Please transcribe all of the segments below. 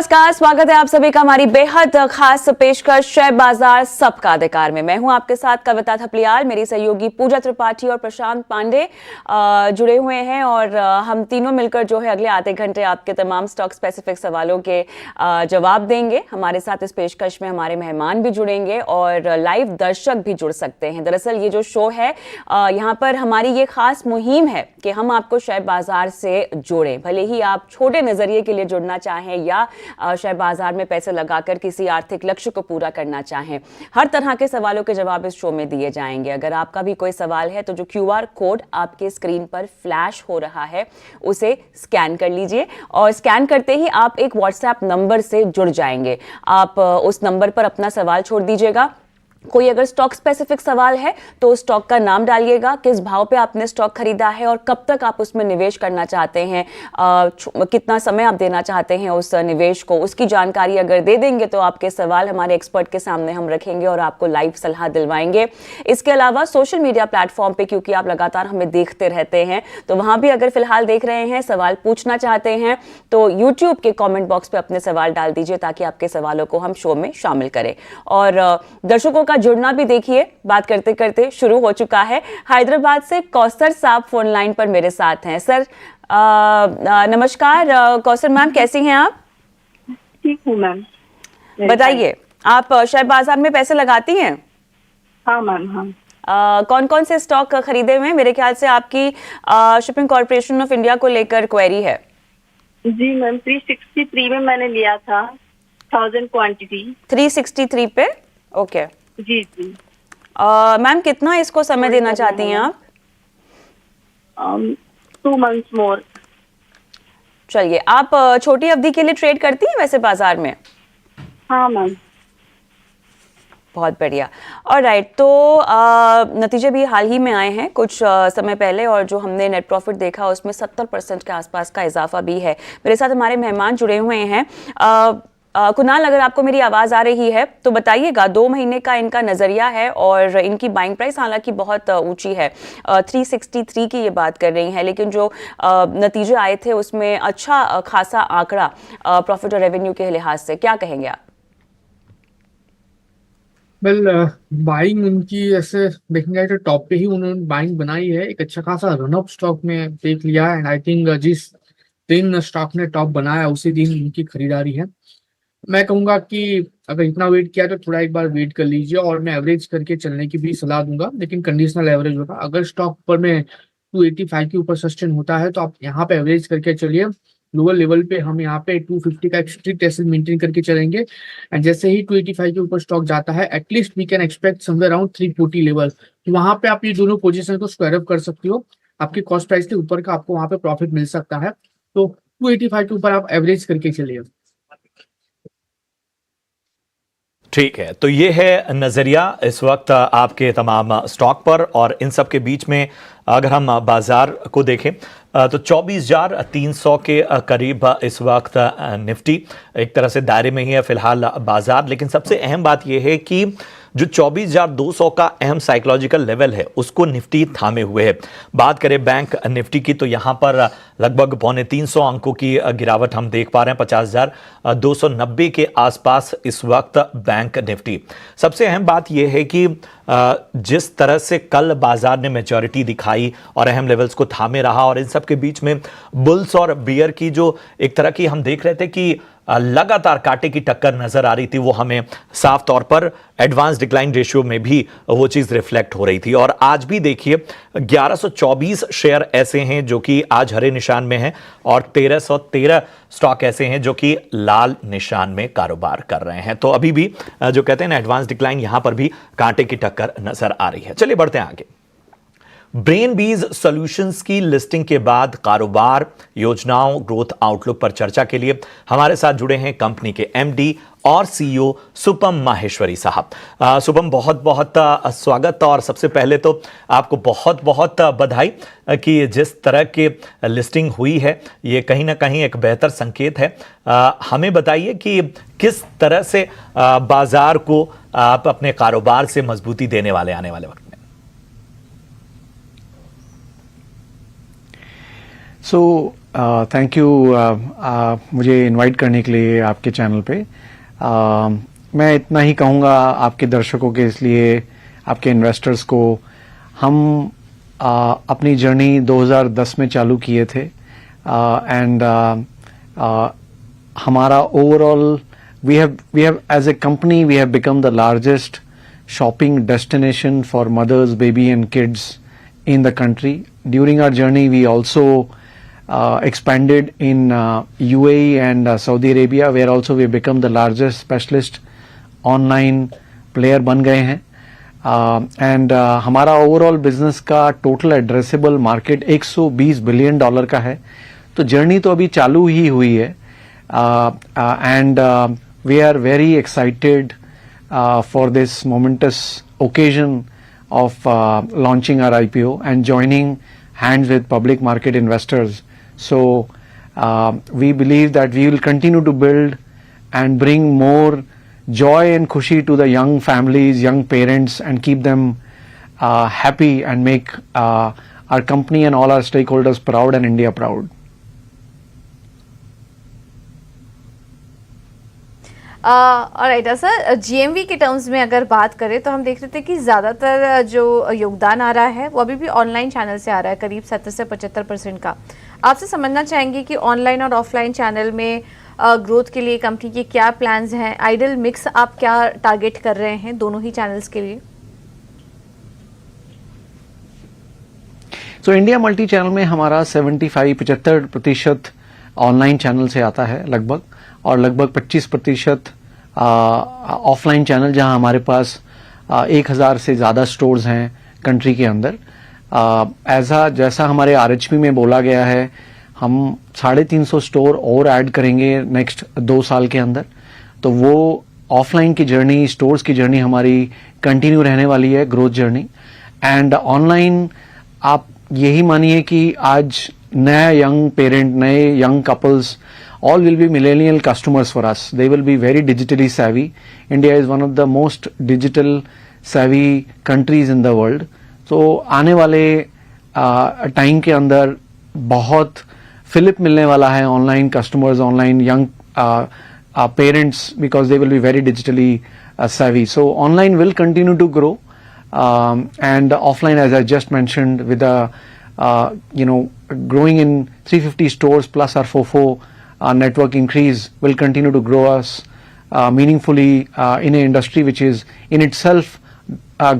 नमस्कार, स्वागत है आप सभी का हमारी बेहद खास पेशकश शेयर बाजार सबका अधिकार में। मैं हूं आपके साथ कविता थपलियाल, मेरी सहयोगी पूजा त्रिपाठी और प्रशांत पांडे जुड़े हुए हैं और हम तीनों मिलकर जो है अगले आधे घंटे आपके तमाम स्टॉक स्पेसिफिक सवालों के जवाब देंगे। हमारे साथ इस पेशकश में हमारे मेहमान भी जुड़ेंगे और लाइव दर्शक भी जुड़ सकते हैं। दरअसल ये जो शो है यहाँ पर हमारी ये खास मुहिम है कि हम आपको शेयर बाजार से जोड़ें, भले ही आप छोटे नजरिए के लिए जुड़ना चाहें या शेयर बाजार में पैसे लगाकर किसी आर्थिक लक्ष्य को पूरा करना चाहें। हर तरह के सवालों के जवाब इस शो में दिए जाएंगे। अगर आपका भी कोई सवाल है तो जो QR कोड आपके स्क्रीन पर फ्लैश हो रहा है उसे स्कैन कर लीजिए और स्कैन करते ही आप एक WhatsApp नंबर से जुड़ जाएंगे। आप उस नंबर पर अपना सवाल छोड़ दीजिएगा। कोई अगर स्टॉक स्पेसिफिक सवाल है तो स्टॉक का नाम डालिएगा, किस भाव पे आपने स्टॉक खरीदा है और कब तक आप उसमें निवेश करना चाहते हैं, कितना समय आप देना चाहते हैं उस निवेश को, उसकी जानकारी अगर दे देंगे तो आपके सवाल हमारे एक्सपर्ट के सामने हम रखेंगे और आपको लाइव सलाह दिलवाएंगे। इसके अलावा सोशल मीडिया प्लेटफॉर्म पे, क्योंकि आप लगातार हमें देखते रहते हैं, तो वहां भी अगर फिलहाल देख रहे हैं, सवाल पूछना चाहते हैं तो यूट्यूब के कॉमेंट बॉक्स पे अपने सवाल डाल दीजिए ताकि आपके सवालों को हम शो में शामिल करें। और दर्शकों का जुड़ना भी देखिए बात करते करते शुरू हो चुका है। हैदराबाद से कौसर साहब फोन लाइन पर मेरे साथ हैं। सर नमस्कार कौसर मैम, कैसी हैं आप? ठीक हूँ मैम। बताइए, आप शेयर बाजार में पैसे लगाती हैं? हाँ मैम, हाँ। कौन कौन से स्टॉक खरीदे हुए हैं? मेरे ख्याल से आपकी शिपिंग कॉर्पोरेशन ऑफ इंडिया को लेकर क्वेरी है। जी मैम, 363 में मैंने लिया था 1000 क्वांटिटी। 363 पे? ओके। जी जी। मैम कितना इसको समय देना चाहती हैं आप? 2 months मोर। चलिए, आप छोटी अवधि के लिए ट्रेड करती हैं वैसे बाजार में? हाँ मैम। बहुत बढ़िया। ऑलराइट, तो नतीजे भी हाल ही में आए हैं कुछ समय पहले और जो हमने नेट प्रॉफिट देखा उसमें 70% के आसपास का इजाफा भी है। मेरे साथ हमारे मेहमान जुड़े हुए हैं। कुणाल, अगर आपको मेरी आवाज आ रही है तो बताइएगा, 2 महीने का इनका नजरिया है और इनकी बाइंग प्राइस हालांकि बहुत ऊंची है, 363 की ये बात कर रही हैं, लेकिन जो नतीजे आए थे उसमें अच्छा खासा आंकड़ा प्रॉफिट और रेवेन्यू के लिहाज से, क्या कहेंगे आप? बाइंग उनकी ऐसे देखेंगे तो टॉप पे ही उन्होंने बाइंग बनाई है। एक अच्छा खासा रनअप स्टॉक में देख लिया है एंड आई थिंक जिस दिन स्टॉक ने टॉप बनाया उसी दिन उनकी खरीदारी है। मैं कहूंगा कि अगर इतना वेट किया तो थोड़ा एक बार वेट कर लीजिए और मैं एवरेज करके चलने की भी सलाह दूंगा, लेकिन कंडीशनल एवरेज होगा। अगर स्टॉक ऊपर में 285 के ऊपर सस्टेन होता है तो आप यहाँ पे एवरेज करके चलिए। लोअर लेवल पे हम यहाँ पे 250 का एक स्ट्रिक्ट एसिड मेंटेन करके चलेंगे एंड जैसे ही 285 के ऊपर स्टॉक जाता है at least we can expect somewhere around 340 level. तो वहां पे आप ये दोनों पोजीशन को स्क्वायर अप कर सकती हो। आपकी कॉस्ट प्राइस के ऊपर का आपको वहां पे प्रॉफिट मिल सकता है। तो 285 के ऊपर आप एवरेज करके चलिए। ठीक है, तो ये है नजरिया इस वक्त आपके तमाम स्टॉक पर। और इन सब के बीच में अगर हम बाजार को देखें तो 24,300 के करीब इस वक्त निफ्टी एक तरह से दायरे में ही है फिलहाल बाजार। लेकिन सबसे अहम बात यह है कि जो 24,200 का अहम साइकोलॉजिकल लेवल है उसको निफ्टी थामे हुए है। बात करें बैंक निफ्टी की तो यहां पर लगभग 250 अंकों की गिरावट हम देख पा रहे हैं। 50,290 के आसपास इस वक्त बैंक निफ्टी। सबसे अहम बात यह है कि जिस तरह से कल बाजार ने मेजॉरिटी दिखाई और अहम लेवल्स को थामे रहा और इन सब के बीच में बुल्स और बियर की जो एक तरह की हम देख रहे थे कि लगातार कांटे की टक्कर नजर आ रही थी, वो हमें साफ तौर पर एडवांस डिक्लाइन रेशियो में भी वो चीज रिफ्लेक्ट हो रही थी। और आज भी देखिए 1124 शेयर ऐसे हैं जो कि आज हरे निशान में हैं और 1313 स्टॉक ऐसे हैं जो कि लाल निशान में कारोबार कर रहे हैं। तो अभी भी जो कहते हैं ना एडवांस डिक्लाइन, यहां पर भी कांटे की टक्कर नजर आ रही है। चलिए बढ़ते हैं आगे। ब्रेनबीज सॉल्यूशंस की लिस्टिंग के बाद कारोबार योजनाओं ग्रोथ आउटलुक पर चर्चा के लिए हमारे साथ जुड़े हैं कंपनी के एमडी और सीईओ सुपम माहेश्वरी साहब। सुपम, बहुत बहुत स्वागत। और सबसे पहले तो आपको बहुत बहुत बधाई कि जिस तरह के लिस्टिंग हुई है ये कहीं ना कहीं एक बेहतर संकेत है। हमें बताइए कि किस तरह से बाजार को आप अपने कारोबार से मजबूती देने वाले आने वाले वक्त में। सो थैंक यू मुझे इनवाइट करने के लिए आपके चैनल पे। मैं इतना ही कहूँगा आपके दर्शकों के, इसलिए आपके इन्वेस्टर्स को, हम अपनी जर्नी 2010 में चालू किए थे एंड हमारा overall we have as a company we have become the largest shopping destination for mothers, baby and kids in the country. During our journey, we also expanded in UAE and Saudi Arabia, where also we become the largest specialist online player बन गए हैं. And हमारा overall business का total addressable market $120 billion का है. तो journey तो अभी चालू ही हुई है. And we are very excited for this momentous occasion of launching our IPO and joining hands with public market investors. So we believe that we will continue to build and bring more joy and khushi to the young families, young parents, and keep them happy and make our company and all our stakeholders proud and India proud. Alright sir, GMV के terms में अगर बात करें तो हम देख रहे थे कि ज़्यादातर जो योगदान आ रहा है वो अभी भी ऑनलाइन चैनल से आ रहा है, करीब 70 से 75% का। आपसे समझना चाहेंगे कि ऑनलाइन और ऑफलाइन चैनल में ग्रोथ के लिए कंपनी के क्या प्लान्स हैं, आइडियल मिक्स आप क्या टारगेट कर रहे हैं दोनों ही चैनल्स के लिए? सो इंडिया मल्टी चैनल में हमारा 75% ऑनलाइन चैनल से आता है लगभग, और लगभग 25% ऑफलाइन चैनल, जहां हमारे पास 1000 से ज़्यादा स्टोर्स हैं कंट्री के अंदर। जैसा हमारे आरएचपी में बोला गया है, हम 350 स्टोर और ऐड करेंगे नेक्स्ट 2 साल के अंदर। तो वो ऑफलाइन की जर्नी, स्टोर्स की जर्नी हमारी कंटिन्यू रहने वाली है, ग्रोथ जर्नी। एंड ऑनलाइन आप यही मानिए कि आज नए यंग पेरेंट, नए young couples, all will be millennial customers for us. They will be very digitally savvy. India is one of the most digital savvy countries in the world. So आने वाले time के अंदर बहुत Philip मिलने वाला है online customers, online young parents, because they will be very digitally savvy. So online will continue to grow, and offline, as I just mentioned, with the growing in 350 stores plus our FOFO network increase will continue to grow us meaningfully in an industry which is in itself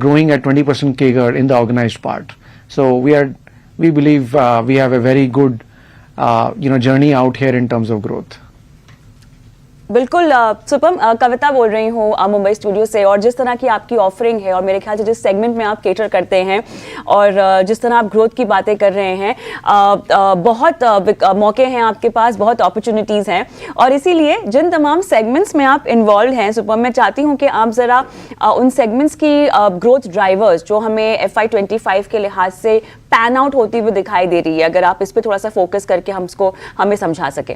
growing at 20% CAGR in the organized part. So we believe we have a very good journey out here in terms of growth. बिल्कुल सुपम, कविता बोल रही हूँ Mumbai studio से। और जिस तरह की आपकी ऑफरिंग है और मेरे ख्याल से जिस सेगमेंट में आप केटर करते हैं और जिस तरह आप ग्रोथ की बातें कर रहे हैं, बहुत मौके हैं आपके पास, बहुत अपॉर्चुनिटीज़ हैं। और इसीलिए जिन तमाम सेगमेंट्स में आप इन्वॉल्व हैं सुपम, मैं चाहती हूँ कि आप ज़रा उन सेगमेंट्स की ग्रोथ ड्राइवर्स जो हमें FY25 के लिहाज से पैन आउट होती हुई दिखाई दे रही है, अगर आप इस पर थोड़ा सा फोकस करके हमें समझा सकें।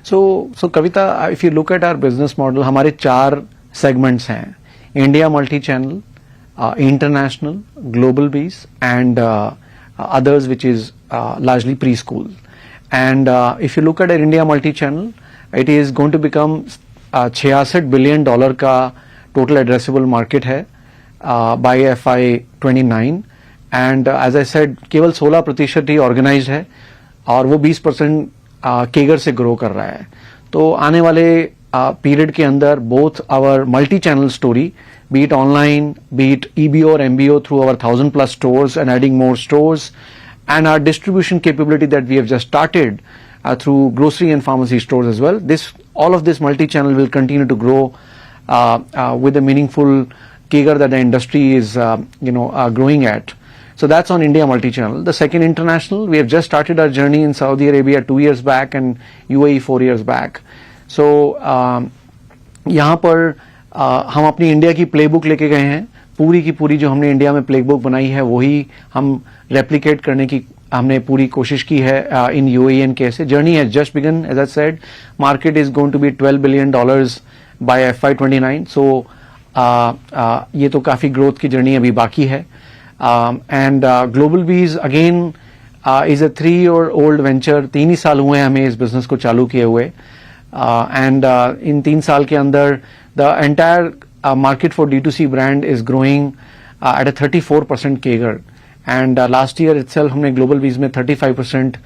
So Kavita, if you look at our business model, हमारे 4 segments हैं: India multi-channel, international, global base, and others, which is largely preschool. And if you look at our India multi-channel, it is going to become $66 billion का total addressable market है by FY29. And as I said, केवल 16% ही organized है और वो 20% केगर से grow कर रहा है। तो आने वाले पीरियड के अंदर both our multi channel story, be it online, be it EBO और MBO through our 1000+ stores and adding more stores, and our distribution capability that we have just started through grocery and pharmacy stores as well, all of this multi channel will continue to grow with a meaningful CAGR that the industry is growing at. So that's on India multi-channel. The second, international, we have just started our journey in Saudi Arabia 2 years back and UAE 4 years back. So यहाँ पर हम अपनी India की playbook लेके गए हैं, पूरी की पूरी जो हमने इंडिया में प्लेबुक बनाई है वही हम रेप्लिकेट करने की हमने पूरी कोशिश की है इन UAE and KSA. Journey has just begun, as I said. Market is going to be $12 billion by FY29. So ये तो काफ़ी ग्रोथ की जर्नी अभी बाकी है। And Global Bees again is a 3-year-old venture. 3 ही साल हुए हैं हमें इस बिजनेस को चालू किए हुए, and इन 3 साल के अंदर the entire market for D2C brand is growing at a 34% CAGR. And last year itself हमने Global Bees में 35%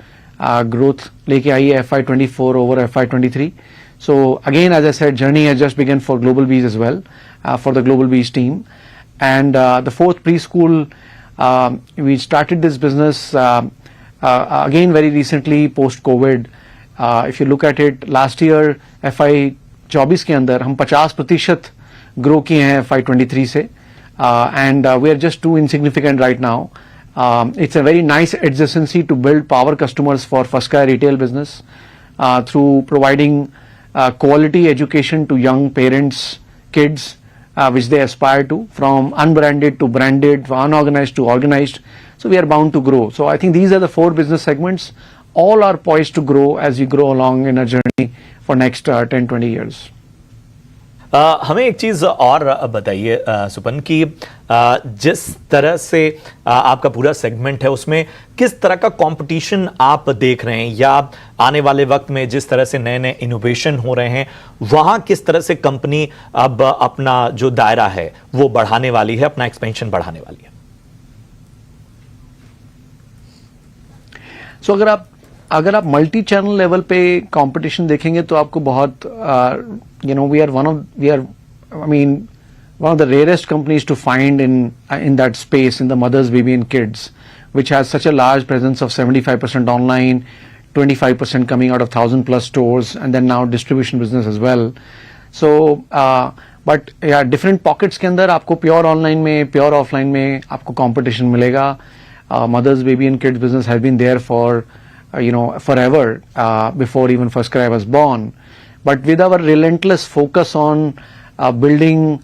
growth लेके आई है FY24 over FY23. So again, as I said, journey has just begun for Global Bees as well, for the Global Bees team. And the 4th preschool, we started this business again very recently post COVID. If you look at it, last year FY24 के अंदर हम 50% grow किए हैं FY23 से, and we are just too insignificant right now. It's a very nice adjacency to build power customers for FirstCry retail business through providing quality education to young parents, kids, which they aspire to, from unbranded to branded, from unorganized to organized. So we are bound to grow. So I think these are the 4 business segments. All are poised to grow as we grow along in our journey for next 10-20 years. हमें एक चीज़ और बताइए सुपन कि जिस तरह से आपका पूरा सेगमेंट है उसमें किस तरह का कंपटीशन आप देख रहे हैं, या आने वाले वक्त में जिस तरह से नए नए इनोवेशन हो रहे हैं वहां किस तरह से कंपनी अब अपना जो दायरा है वो बढ़ाने वाली है, अपना एक्सपेंशन बढ़ाने वाली है? सो अगर आप मल्टी चैनल लेवल पे कंपटीशन देखेंगे तो आपको बहुत we are one of the rarest companies to find in that space, in the mothers, baby and kids, which has such a large presence of 75% online, 25% coming out of 1,000+ stores, and then now distribution business as well. So but yeah, different pockets के अंदर आपको pure online में, pure offline में आपको competition मिलेगा. Mothers, baby and kids business has been there for forever, before even FirstCry was born. But with our relentless focus on building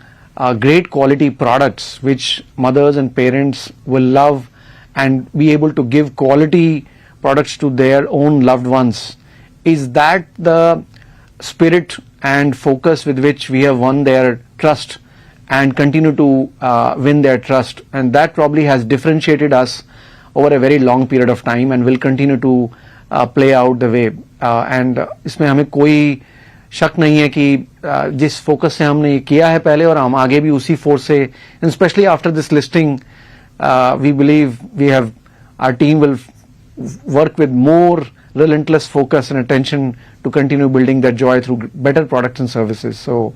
great quality products which mothers and parents will love and be able to give quality products to their own loved ones, is that the spirit and focus with which we have won their trust and continue to win their trust, and that probably has differentiated us over a very long period of time and will continue to play out the way. And इसमें हमें कोई शक नहीं है कि जिस focus से हमने ये किया है पहले और हम आगे भी उसी फोर्स से, specially after this listing, we believe our team will work with more relentless focus and attention to continue building that joy through better products and services. So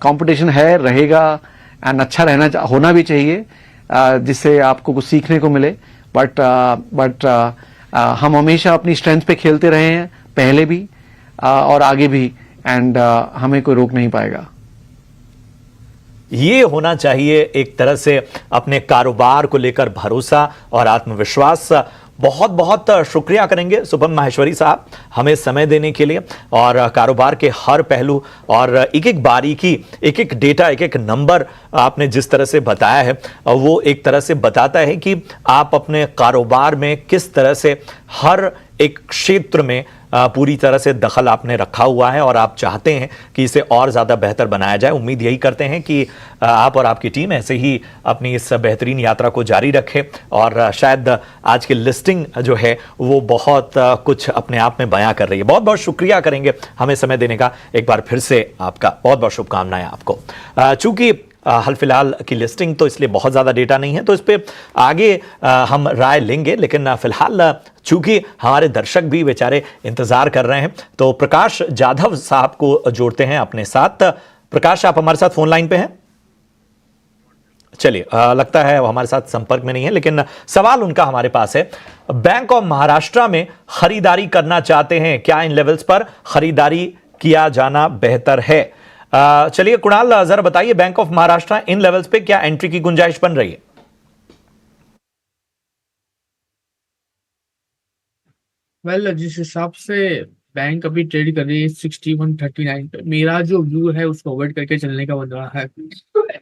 competition है, रहेगा, and अच्छा होना भी चाहिए, जिससे आपको कुछ सीखने को मिले. But हम हमेशा अपनी स्ट्रेंथ पे खेलते रहे हैं पहले भी और आगे भी, एंड हमें कोई रोक नहीं पाएगा. ये होना चाहिए एक तरह से अपने कारोबार को लेकर भरोसा और आत्मविश्वास. बहुत बहुत शुक्रिया करेंगे सुपन माहेश्वरी साहब हमें समय देने के लिए, और कारोबार के हर पहलू और एक एक बारीकी, एक एक डेटा, एक एक नंबर आपने जिस तरह से बताया है वो एक तरह से बताता है कि आप अपने कारोबार में किस तरह से हर एक क्षेत्र में पूरी तरह से दखल आपने रखा हुआ है और आप चाहते हैं कि इसे और ज़्यादा बेहतर बनाया जाए. उम्मीद यही करते हैं कि आप और आपकी टीम ऐसे ही अपनी इस बेहतरीन यात्रा को जारी रखे, और शायद आज की लिस्टिंग जो है वो बहुत कुछ अपने आप में बयां कर रही है. बहुत बहुत शुक्रिया करेंगे हमें समय देने का. एक बार फिर से आपका बहुत बहुत शुभकामनाएं आपको. चूंकि हाल फिलहाल की लिस्टिंग तो इसलिए बहुत ज़्यादा डेटा नहीं है, तो इस पर आगे हम राय लेंगे, लेकिन फिलहाल चूंकि हमारे दर्शक भी बेचारे इंतजार कर रहे हैं, तो प्रकाश जाधव साहब को जोड़ते हैं अपने साथ. प्रकाश, आप हमारे साथ फोन लाइन पे हैं? चलिए, लगता है वो हमारे साथ संपर्क में नहीं है, लेकिन सवाल उनका हमारे पास है. बैंक ऑफ महाराष्ट्र में खरीदारी करना चाहते हैं, क्या इन लेवल्स पर खरीदारी किया जाना बेहतर है? चलिए कुणाल, जरा बताइए, bank of Maharashtra in levels पे क्या एंट्री की गुंजाइश बन रही है? वेल, जिस हिसाब से बैंक अभी ट्रेड कर रही है 6139 पे, मेरा जो व्यू है उसको अवॉइड करके चलने का बन रहा है.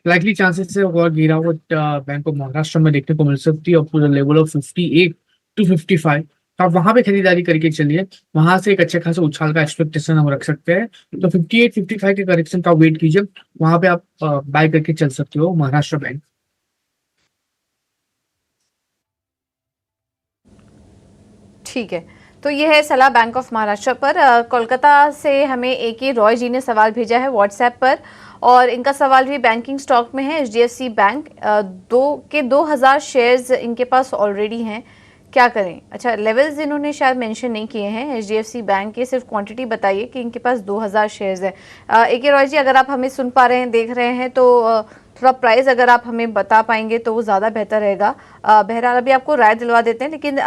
लाइकली चांसेस से और गिरावट बैंक ऑफ महाराष्ट्र में देखने को मिल सकती है, up to the level of 58 to 55. तो आप वहां पे खरीदारी करके चलिए, वहां से एक अच्छा खासा उछाल का एक्सपेक्टेशन हम रख सकते हैं. तो 58-55 के करेक्शन का वेट कीजिए, वहां पे आप बाय करके चल सकते हो महाराष्ट्र बैंक. ठीक है, तो ये है सलाह बैंक ऑफ महाराष्ट्र पर। कोलकाता से हमें A.K. रॉय जी ने सवाल भेजा है व्हाट्सएप पर, और इनका सवाल भी बैंकिंग स्टॉक में है। HDFC बैंक 2000 शेयर्स इनके पास ऑलरेडी हैं, क्या करें? अच्छा, लेवल्स इन्होंने शायद मेंशन नहीं किए हैं HDFC बैंक के, सिर्फ क्वांटिटी बताइए कि इनके पास 2000 शेयर्स है। A.K. रॉय जी, अगर आप हमें सुन पा रहे हैं, देख रहे हैं, तो थोड़ा प्राइस अगर आप हमें बता पाएंगे तो वो ज़्यादा बेहतर रहेगा। बहरहाल अभी आपको राय दिलवा देते हैं, लेकिन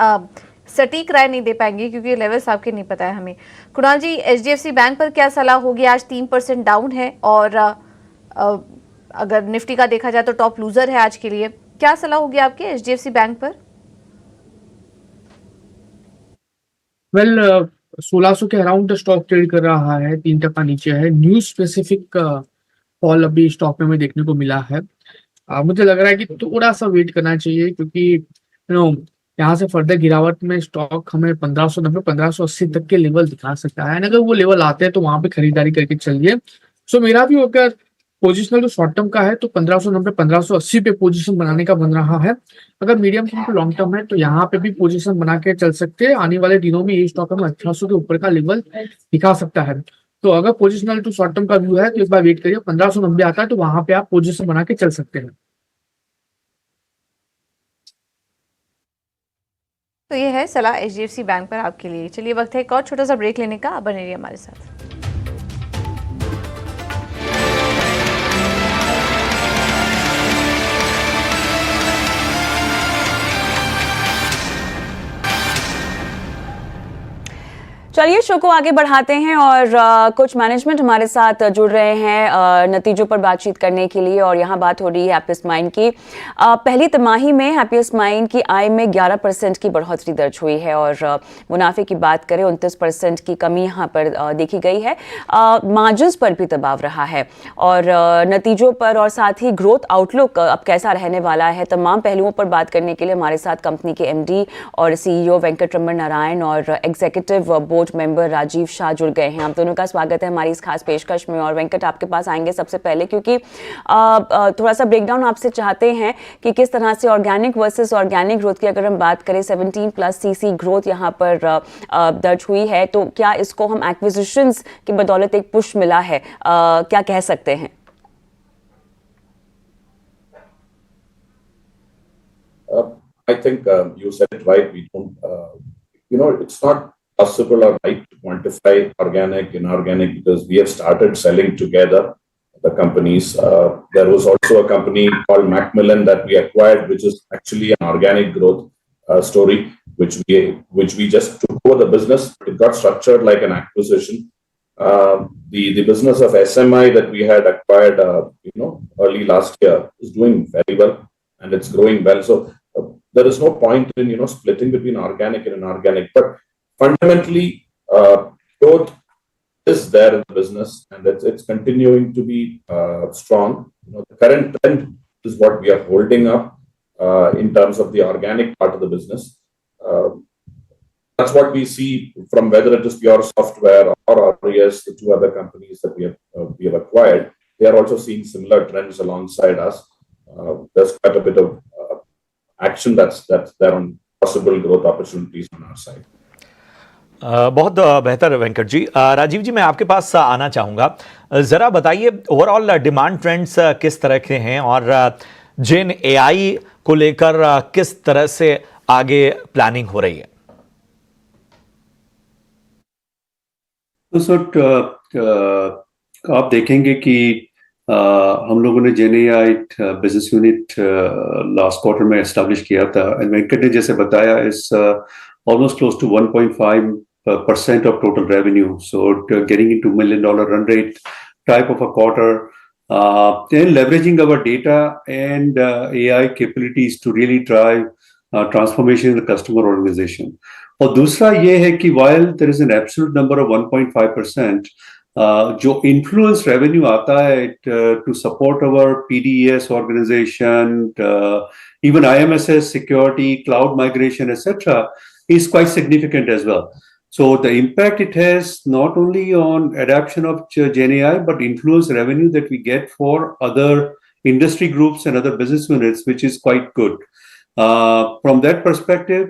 सटीक राय नहीं दे पाएंगे क्योंकि लेवल्स आपके नहीं पता है हमें। कुणाल जी, HDFC बैंक पर क्या सलाह होगी? आज 3% डाउन है, और अगर निफ्टी का देखा जाए तो टॉप लूजर है आज के लिए। क्या सलाह होगी आपके HDFC बैंक पर? वेल 1600 के अराउंड स्टॉक ट्रेड कर रहा है, 3% नीचे है। न्यूज स्पेसिफिक फॉल अभी स्टॉक में हमें देखने को मिला है। मुझे लग रहा है कि थोड़ा सा वेट करना चाहिए, क्योंकि यहाँ से फर्दर गिरावट में स्टॉक हमें 1590 1580 तक के लेवल दिखा सकता है। अगर वो लेवल आते हैं तो वहां पे खरीदारी करके चलिए। सो मेरा भी अगर पोजिशनल जो शॉर्ट टर्म का है तो 1590 1580 पे पोजीशन बनाने का बन रहा है। अगर मीडियम टर्म तो लॉन्ग टर्म है तो यहाँ पे भी पोजीशन बना के चल सकते हैं। आने वाले दिनों में ये स्टॉक हमें 1800 के ऊपर का लेवल दिखा सकता है। तो अगर पोजिशनल टू शॉर्ट टर्म का व्यू है तो एक बार वेट करिए, 1590 आता है तो वहां पे आप पोजीशन बना के चल सकते हैं। तो ये है सलाह HDFC बैंक पर आपके लिए। चलिए, वक्त है एक और छोटा सा ब्रेक लेने का। आप बने रहिए हमारे साथ। चलिए, शो को आगे बढ़ाते हैं और कुछ मैनेजमेंट हमारे साथ जुड़ रहे हैं नतीजों पर बातचीत करने के लिए। और यहाँ बात हो रही है हैप्पीएस्ट माइंड की। पहली तिमाही में हैप्पीएस्ट माइंड की आय में 11% की बढ़ोतरी दर्ज हुई है, और मुनाफे की बात करें 29% की कमी यहाँ पर देखी गई है। मार्जिन्स पर भी दबाव रहा है, और नतीजों पर और साथ ही ग्रोथ आउटलुक अब कैसा रहने वाला है, तमाम पहलुओं पर बात करने के लिए हमारे साथ कंपनी के MD और CEO वेंकटरमण नारायण और executive board member Rajiv Shah जुड़ गए हैं। आप दोनों का स्वागत है हमारी इस खास पेशकश में। और वेंकट, आपके पास आएंगे सबसे पहले, क्योंकि थोड़ा सा ब्रेकडाउन आपसे चाहते हैं कि किस तरह से ऑर्गेनिक वर्सेस ऑर्गेनिक ग्रोथ की अगर हम बात करें, 17+ CC ग्रोथ यहाँ पर दर्ज हुई है, तो क्या इसको हम एक्विजिशंस की बदौलत एक पुश मिला है, क्या कह सकते हैं? I think you said it right. We don't, it's not possible or right to quantify organic, inorganic, because we have started selling together the companies. There was also a company called Macmillan that we acquired, which is actually an organic growth story, which we just took over the business. It got structured like an acquisition. The business of SMI that we had acquired, early last year is doing very well, and it's growing well. So there is no point in splitting between organic and inorganic, but fundamentally growth is there in the business, and it's continuing to be strong. The current trend is what we are holding up in terms of the organic part of the business. That's what we see from whether it is Pure Software or RES, the two other companies that we have acquired. They are also seeing similar trends alongside us. There's quite a bit of action that's there on possible growth opportunities on our side. बहुत बेहतर वेंकट जी। राजीव जी, मैं आपके पास आना चाहूँगा। ज़रा बताइए overall demand trends किस तरह के हैं, और जेन AI को लेकर किस तरह से आगे प्लानिंग हो रही है? तो सर, आप देखेंगे कि हम लोगों ने जेन AI business unit last quarter में एस्टैब्लिश किया था, एंड वेंकट ने जैसे बताया इस almost close to 1.5% of total revenue. So getting into $1 million run rate type of a quarter, then leveraging our data and AI capabilities to really drive transformation in the customer organization. और दूसरा ये है कि while there is an absolute number of 1.5%, जो influence revenue आता है to support our PDES organization, even IMSS, security, cloud migration, etc., is quite significant as well. So the impact it has not only on adoption of Gen AI, but influence revenue that we get for other industry groups and other business units, which is quite good. From that perspective,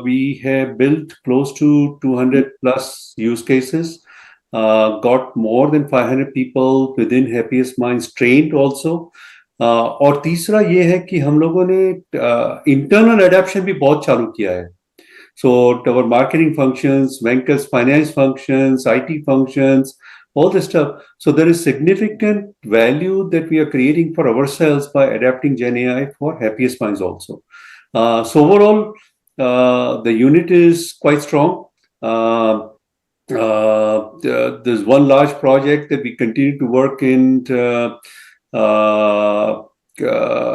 we have built close to 200 plus use cases, got more than 500 people within Happiest Minds trained also. और तीसरा ये है कि हम लोगों ने internal adaptation भी बहुत चालू किया है. So our marketing functions, Venka's finance functions, IT functions, all this stuff. So there is significant value that we are creating for ourselves by adapting GenAI for Happiest Minds also. So overall, the unit is quite strong. There's one large project that we continue to work in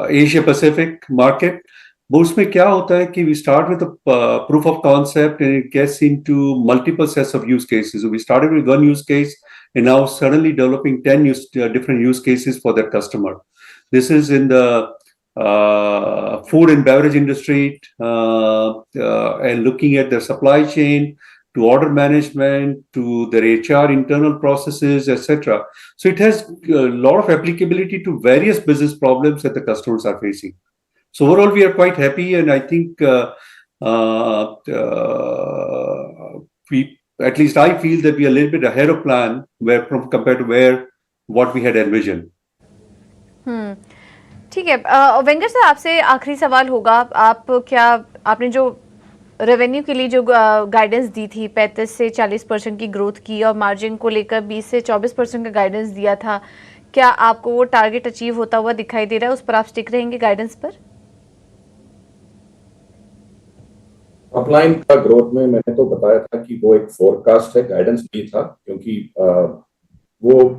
Asia Pacific market. वो उसमें क्या होता है कि we start with a proof of concept and it gets into multiple sets of use cases. So we started with one use case and now suddenly developing 10 different use cases for that customer. This is in the food and beverage industry and looking at their supply chain to order management to their HR internal processes, etc. So it has a lot of applicability to various business problems that the customers are facing. So overall, we are quite happy, and I think we, at least I feel that we are a little bit ahead of plan compared to what we had envisioned. ठीक है. Venkat sir, आपसे आखिरी सवाल होगा. आपने जो revenue के लिए जो गाइडेंस दी थी 35 से 40% की ग्रोथ की और मार्जिन को लेकर 20 से 24% का गाइडेंस दिया था, क्या आपको वो टारगेट अचीव होता हुआ दिखाई दे रहा है? उस पर आप स्टिक रहेंगे गाइडेंस पर? अपलाइन का ग्रोथ में मैंने तो बताया था कि वो एक फोरकास्ट है, गाइडेंस नहीं था, क्योंकि वो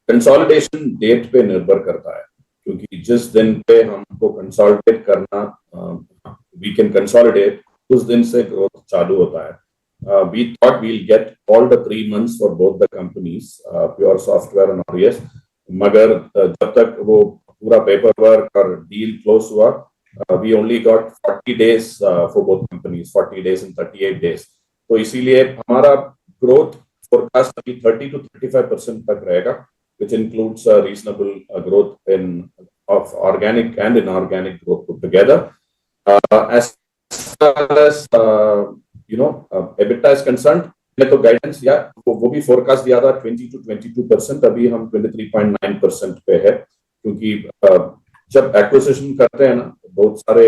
कंसोलिडेशन डेट पे निर्भर करता है. क्योंकि जिस दिन पे हमको कंसोलिडेट करना, वी कैन कंसोलिडेट, उस दिन से ग्रोथ चालू होता है. We thought we'll get all the 3 months for both the companies, Pure Software and Aureus. मगर जब तक वो पूरा पेपर वर्क और डील क्लोज हुआ, we only got 40 days for both companies, 40 days and 38 days. तो इसीलिए हमारा ग्रोथ फोरकास्ट अभी 30 to 35% तक रहेगा, which includes reasonable growth of organic and inorganic growth put together. As far as EBITDA is concerned, तो guidance या वो भी फोरकास्ट दिया था 20 to 22%. अभी हम 23.9% पे है, क्योंकि जब एक्विजिशन करते हैं ना, बहुत सारे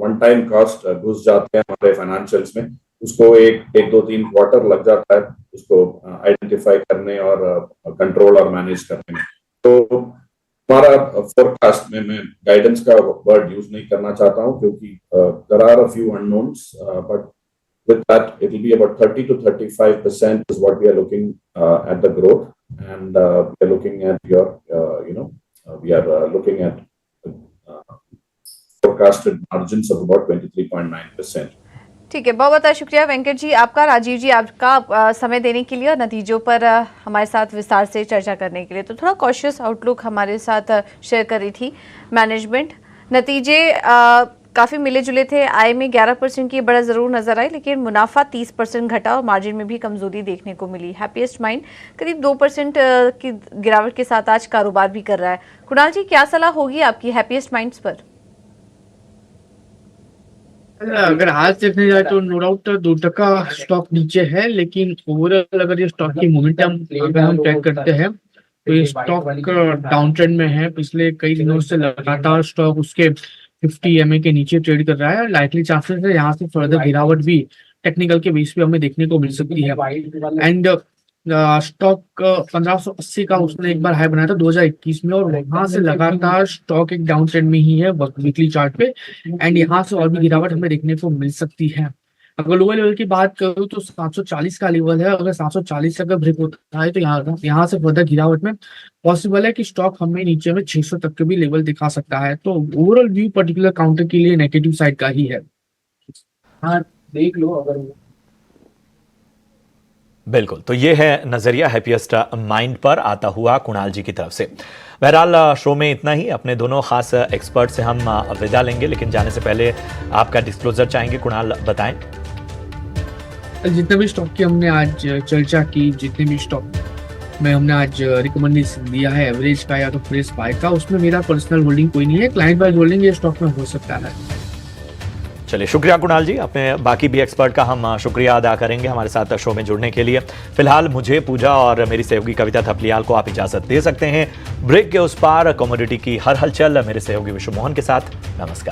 वन टाइम कॉस्ट घुस जाते हैं हमारे फाइनेंशियल्स में. उसको 1, 2, 3 क्वार्टर लग जाता है उसको आइडेंटिफाई करने और कंट्रोल और मैनेज करने में. तो हमारा फोरकास्ट में मैं गाइडेंस का वर्ड यूज नहीं करना चाहता हूं, क्योंकि there are a few unknowns, but with that it will be about 30 to 35% is what we are looking at the growth, and we are looking at looking at forecasted margins of about 23.9%. ठीक है, बहुत बहुत शुक्रिया वेंकट जी आपका, राजीव जी आपका समय देने के लिए और नतीजों पर हमारे साथ विस्तार से चर्चा करने के लिए. तो थोड़ा कॉशियस आउटलुक हमारे साथ शेयर कर रही थी मैनेजमेंट. नतीजे काफ़ी मिले जुले थे. आय में 11% की बढ़त ज़रूर नजर आई, लेकिन मुनाफा 30% घटा और मार्जिन में भी कमजोरी देखने को मिली. हैप्पीएस्ट माइंड करीब 2% की गिरावट के साथ आज कारोबार भी कर रहा है. कुणाल जी, क्या सलाह होगी आपकी हैप्पीएस्ट माइंड्स पर? अगर आज देखने जाए तो नो डाउट 2% स्टॉक नीचे है, लेकिन ओवरऑल अगर ये स्टॉक की मोमेंटम अगर हम ट्रैक करते हैं तो ये स्टॉक डाउन ट्रेंड में है. पिछले कई दिनों से लगातार स्टॉक उसके 50 MA के नीचे ट्रेड कर रहा है. लाइकली चांसेस है यहाँ से फर्दर गिरावट भी टेक्निकल के बेस पे हमें देखने को मिल सकती है. एंड स्टॉक 1580 का उसने एक बार हाई बनाया था 2021 में, और वहां से लगातार स्टॉक एक डाउन ट्रेंड में ही है वीकली चार्ट पे. एंड यहाँ से और भी गिरावट हमें देखने को मिल सकती है. अगर लोअर लेवल की बात करूँ तो 740 का लेवल है. अगर 740 अगर ब्रेक होता है तो यहाँ से फर्दर गिरावट में पॉसिबल है कि स्टॉक हमें नीचे में 600 तक के भी लेवल दिखा सकता है. तो ओवरऑल व्यू पर्टिकुलर काउंटर के लिए नेगेटिव साइड का ही है. हाँ, देख लो अगर. बिल्कुल, तो ये है नजरिया हैप्पीएस्ट माइंड पर आता हुआ कुणाल जी की तरफ से. बहरहाल शो में इतना ही. अपने दोनों खास एक्सपर्ट से हम विदा लेंगे, लेकिन जाने से पहले आपका डिस्क्लोजर चाहेंगे. कुणाल, बताएं. जितने भी स्टॉक की हमने आज चर्चा की, जितने भी स्टॉक में हमने आज रिकमेंडेशन दिया है एवरेज का या तो फ्रेश बाय का, उसमें मेरा पर्सनल होल्डिंग कोई नहीं है, क्लाइंट वाइज होल्डिंग ये स्टॉक में हो सकता है। चलिए, शुक्रिया कुणाल जी। अपने बाकी भी एक्सपर्ट का हम शुक्रिया अदा करेंगे हमारे साथ शो में जुड़ने के लिए। फिलहाल मुझे, पूजा और मेरी सहयोगी कविता थपलियाल को आप इजाजत दे सकते हैं। ब्रेक के उस पार कमोडिटी की हर हलचल मेरे सहयोगी विश्व मोहन के साथ। नमस्कार।